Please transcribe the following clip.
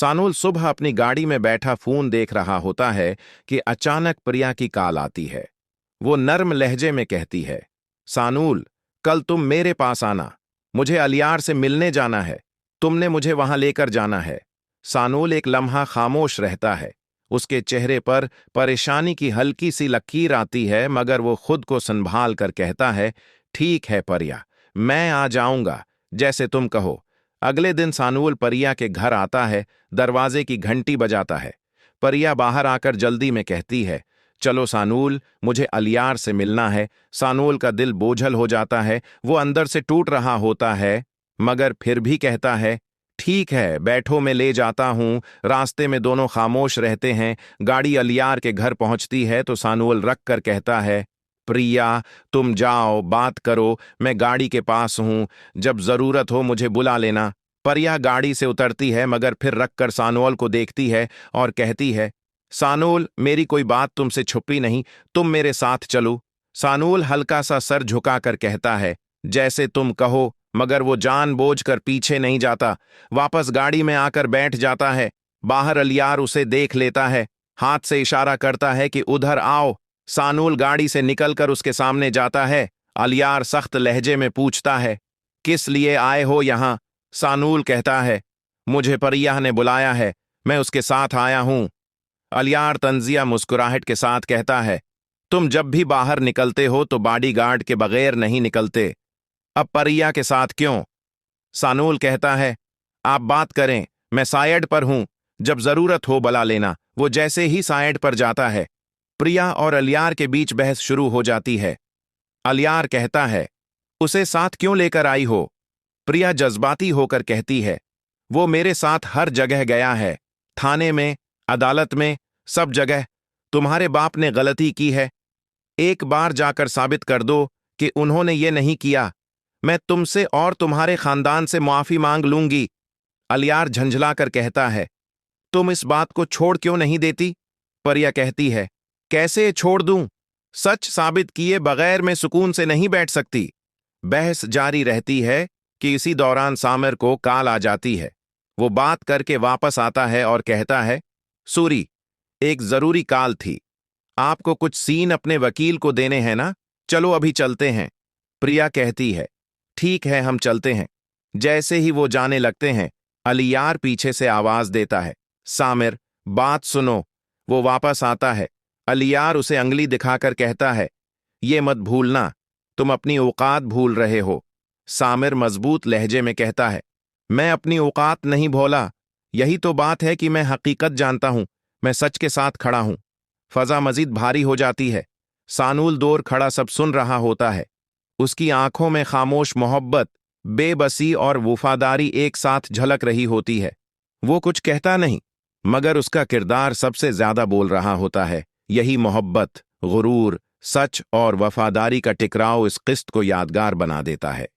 सानुल सुबह अपनी गाड़ी में बैठा फोन देख रहा होता है कि अचानक प्रिया की कॉल आती है। वो नर्म लहजे में कहती है, सानुल, कल तुम मेरे पास आना, मुझे अलियार से मिलने जाना है, तुमने मुझे वहां लेकर जाना है। सानुल एक लम्हा खामोश रहता है। उसके चेहरे पर परेशानी की हल्की सी लकीर आती है, मगर वो खुद को संभाल कर कहता है, ठीक है परिया, मैं आ जाऊंगा, जैसे तुम कहो। अगले दिन सानुल परिया के घर आता है, दरवाजे की घंटी बजाता है। परिया बाहर आकर जल्दी में कहती है, चलो सानुल, मुझे अलियार से मिलना है। सानुल का दिल बोझल हो जाता है, वो अंदर से टूट रहा होता है, मगर फिर भी कहता है, ठीक है, बैठो, मैं ले जाता हूं। रास्ते में दोनों खामोश रहते हैं। गाड़ी अलियार के घर पहुंचती है तो सानुल रख कर कहता है, प्रिया, तुम जाओ, बात करो, मैं गाड़ी के पास हूं, जब जरूरत हो मुझे बुला लेना। परिया गाड़ी से उतरती है, मगर फिर रखकर सानुल को देखती है और कहती है, सानुल, मेरी कोई बात तुमसे छुपी नहीं, तुम मेरे साथ चलो। सानुल हल्का सा सर झुकाकर कहता है, जैसे तुम कहो, मगर वो जानबूझकर पीछे नहीं जाता। वापस गाड़ी में आकर बैठ जाता है। बाहर अलियार उसे देख लेता है, हाथ से इशारा करता है कि उधर आओ। सानुल गाड़ी से निकलकर उसके सामने जाता है। अलियार सख्त लहजे में पूछता है, किस लिए आए हो यहां? सानुल कहता है, मुझे परिया ने बुलाया है, मैं उसके साथ आया हूं। अलियार तंजिया मुस्कुराहट के साथ कहता है, तुम जब भी बाहर निकलते हो तो बॉडीगार्ड के बगैर नहीं निकलते, अब परिया के साथ क्यों? सानुल कहता है, आप बात करें, मैं साइड पर हूं, जब जरूरत हो बुला लेना। वो जैसे ही साइड पर जाता है, प्रिया और अलियार के बीच बहस शुरू हो जाती है। अलियार कहता है, उसे साथ क्यों लेकर आई हो? प्रिया जज्बाती होकर कहती है, वो मेरे साथ हर जगह गया है, थाने में, अदालत में, सब जगह। तुम्हारे बाप ने गलती की है, एक बार जाकर साबित कर दो कि उन्होंने ये नहीं किया, मैं तुमसे और तुम्हारे खानदान से माफी मांग लूंगी। अलियार झंझलाकर कहता है, तुम इस बात को छोड़ क्यों नहीं देती? परिया कहती है, कैसे छोड़ दूं? सच साबित किए बगैर मैं सुकून से नहीं बैठ सकती। बहस जारी रहती है कि इसी दौरान सामिर को कॉल आ जाती है। वो बात करके वापस आता है और कहता है, सूरी, एक जरूरी कॉल थी, आपको कुछ सीन अपने वकील को देने हैं ना, चलो अभी चलते हैं। प्रिया कहती है, ठीक है, हम चलते हैं। जैसे ही वो जाने लगते हैं, अलियार पीछे से आवाज देता है, सामिर, बात सुनो। वो वापस आता है। अलियार उसे अंगली दिखाकर कहता है, ये मत भूलना, तुम अपनी औकात भूल रहे हो। सामिर मजबूत लहजे में कहता है, मैं अपनी औकात नहीं भूला, यही तो बात है कि मैं हकीकत जानता हूं, मैं सच के साथ खड़ा हूं। फजा मजीद भारी हो जाती है। सानुल दूर खड़ा सब सुन रहा होता है। उसकी आंखों में खामोश मोहब्बत, बेबसी और वफादारी एक साथ झलक रही होती है। वो कुछ कहता नहीं, मगर उसका किरदार सबसे ज्यादा बोल रहा होता है। यही मोहब्बत, गुरूर, सच और वफादारी का टकराव इस किस्त को यादगार बना देता है।